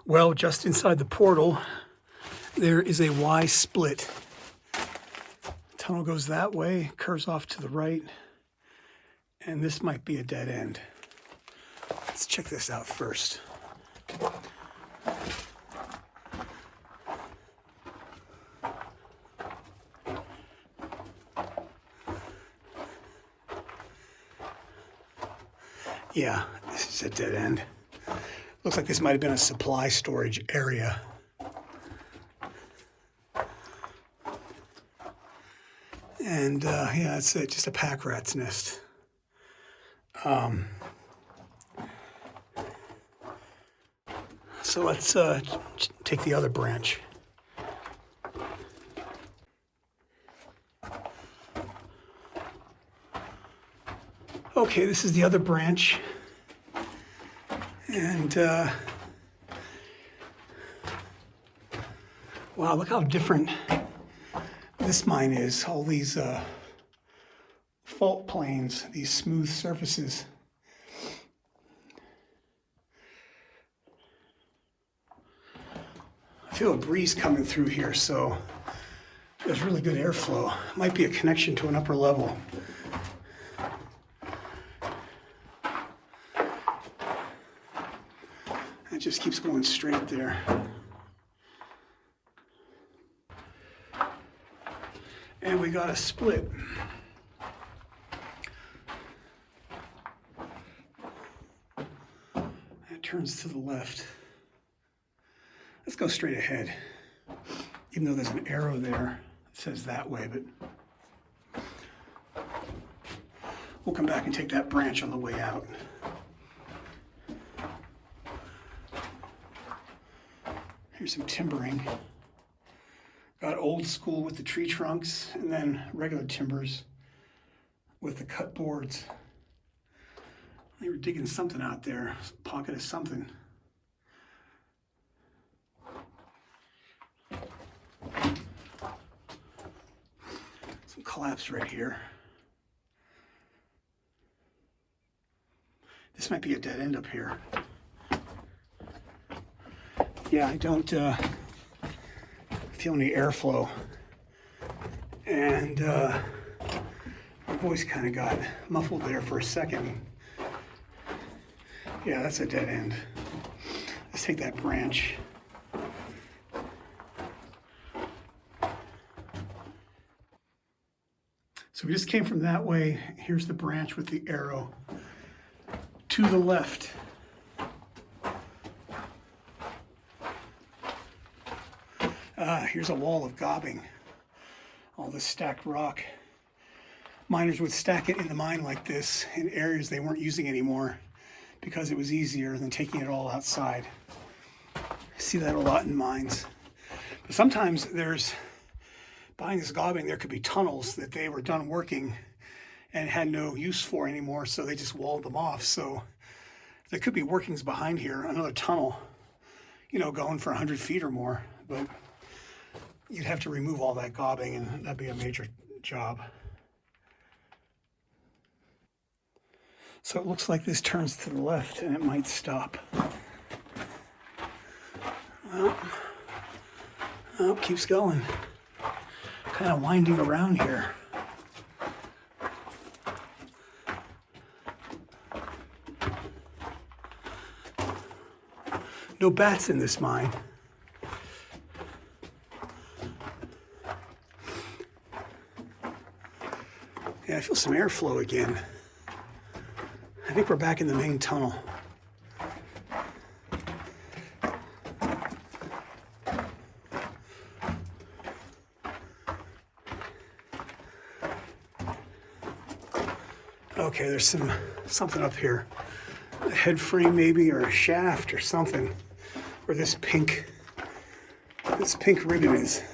Well, just inside the portal, there is a Y split. Tunnel goes that way, curves off to the right, and this might be a dead end. Let's check this out first. Yeah, this is a dead end. Looks like this might have been a supply storage area. And yeah, it's just a pack rat's nest. So let's take the other branch. Okay, this is the other branch. And wow, look how different this mine is. All these fault planes, these smooth surfaces. I feel a breeze coming through here, so there's really good airflow. Might be a connection to an upper level. It just keeps going straight there. And we got a split. It turns to the left. Let's go straight ahead. Even though there's an arrow there, it says that way, but we'll come back and take that branch on the way out. Here's some timbering. Got old school with the tree trunks, and then regular timbers with the cut boards. They were digging something out there, some pocket of something. Some collapse right here. This might be a dead end up here. Yeah, I don't feel any airflow. And my voice kind of got muffled there for a second. Yeah, that's a dead end. Let's take that branch. So we just came from that way. Here's the branch with the arrow. To the left. Here's a wall of gobbing. All this stacked rock. Miners would stack it in the mine like this in areas they weren't using anymore because it was easier than taking it all outside. I see that a lot in mines. But sometimes behind this gobbing, there could be tunnels that they were done working and had no use for anymore, so they just walled them off. So there could be workings behind here, another tunnel, you know, going for 100 feet or more. But you'd have to remove all that gobbing, and that'd be a major job. So it looks like this turns to the left, and it might stop. Well, oh, keeps going. Kind of winding around here. No bats in this mine. Yeah, I feel some airflow again. I think we're back in the main tunnel. Okay, there's something up here. A head frame maybe, or a shaft or something, where this pink ribbon is.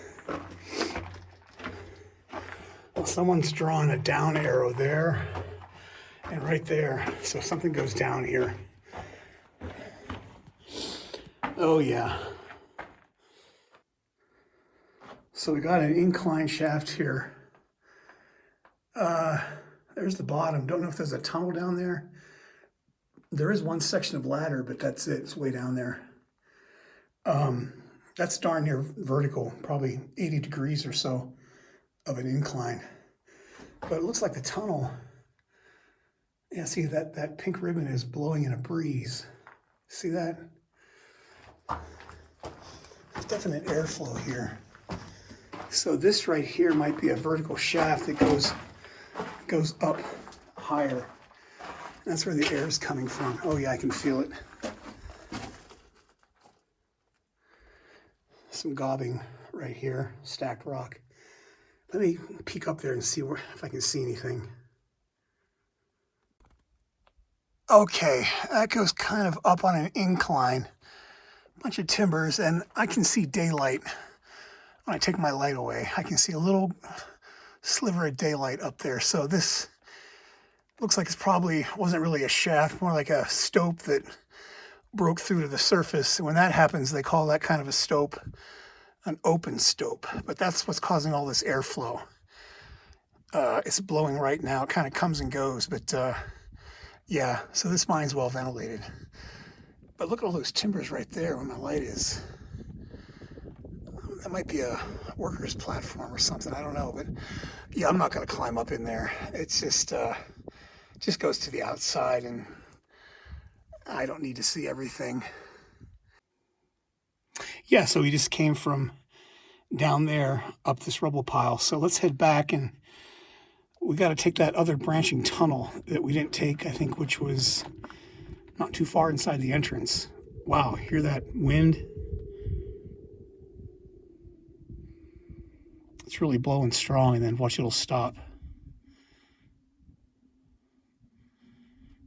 Well, someone's drawn a down arrow there and right there, so something goes down here. Oh yeah. So we got an incline shaft here. There's the bottom. Don't know if there's a tunnel down there. There is one section of ladder, but that's it. It's way down there. That's darn near vertical, probably 80 degrees or so of an incline. But it looks like the tunnel, yeah, see that pink ribbon is blowing in a breeze. See that? There's definite airflow here. So this right here might be a vertical shaft that goes up higher. That's where the air is coming from. Oh yeah, I can feel it. Some gobbing right here, stacked rock. Let me peek up there and see if I can see anything. Okay, that goes kind of up on an incline. Bunch of timbers, and I can see daylight. When I take my light away, I can see a little sliver of daylight up there. So this looks like it's probably wasn't really a shaft, more like a stope that broke through to the surface. When that happens, they call that kind of a stope an open stope. But that's what's causing all this airflow. It's blowing right now. It kind of comes and goes, but yeah, so this mine's well ventilated. But look at all those timbers right there where my light is. That might be a worker's platform or something. I don't know, but yeah, I'm not going to climb up in there. It's just goes to the outside, and I don't need to see everything. Yeah, so we just came from down there up this rubble pile. So let's head back, and we got to take that other branching tunnel that we didn't take, I think, which was not too far inside the entrance. Wow, hear that wind? It's really blowing strong, and then watch it'll stop.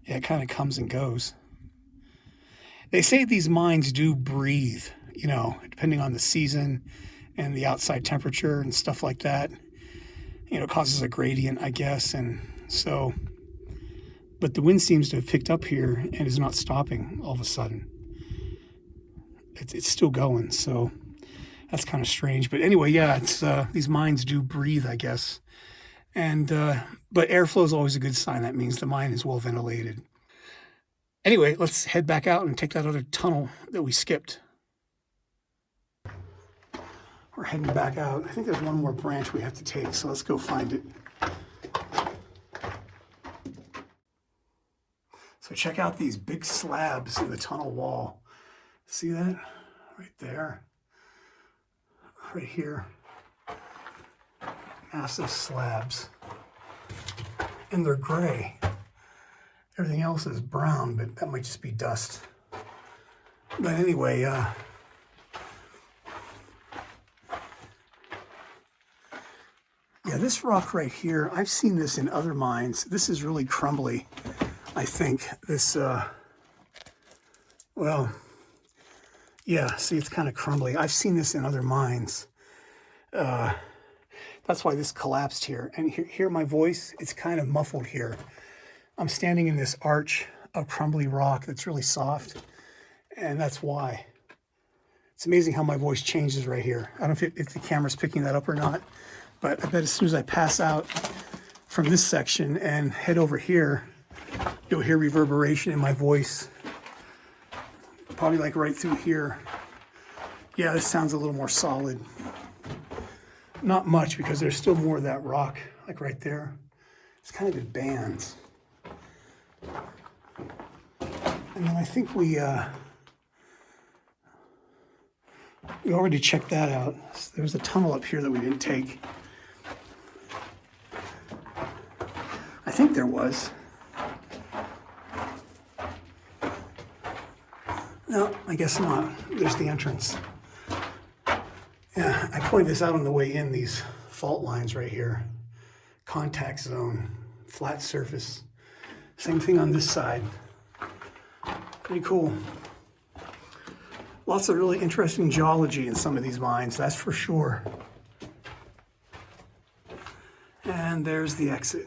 Yeah, it kind of comes and goes. They say these mines do breathe, you know, depending on the season and the outside temperature and stuff like that. You know, it causes a gradient, I guess, and so, but the wind seems to have picked up here and is not stopping all of a sudden. It's still going, so that's kind of strange. But anyway, yeah, it's these mines do breathe, I guess. And but airflow is always a good sign. That means the mine is well ventilated. Anyway, let's head back out and take that other tunnel that we skipped. We're heading back out. I think there's one more branch we have to take, so let's go find it. So check out these big slabs in the tunnel wall. See that? Right there. Right here. Massive slabs. And they're gray. Everything else is brown, but that might just be dust. But anyway, yeah, this rock right here, I've seen this in other mines. This is really crumbly, I think. This, well, yeah, see, it's kind of crumbly. I've seen this in other mines. That's why this collapsed here. And hear my voice? It's kind of muffled here. I'm standing in this arch of crumbly rock that's really soft, and that's why. It's amazing how my voice changes right here. I don't know if the camera's picking that up or not, but I bet as soon as I pass out from this section and head over here, you'll hear reverberation in my voice. Probably like right through here. Yeah, this sounds a little more solid. Not much, because there's still more of that rock, like right there. It's kind of in bands. And then I think we already checked that out. There's a tunnel up here that we didn't take. I think there was. No, I guess not. There's the entrance. Yeah, I pointed this out on the way in, these fault lines right here. Contact zone, flat surface. Same thing on this side. Pretty cool. Lots of really interesting geology in some of these mines, that's for sure. And there's the exit.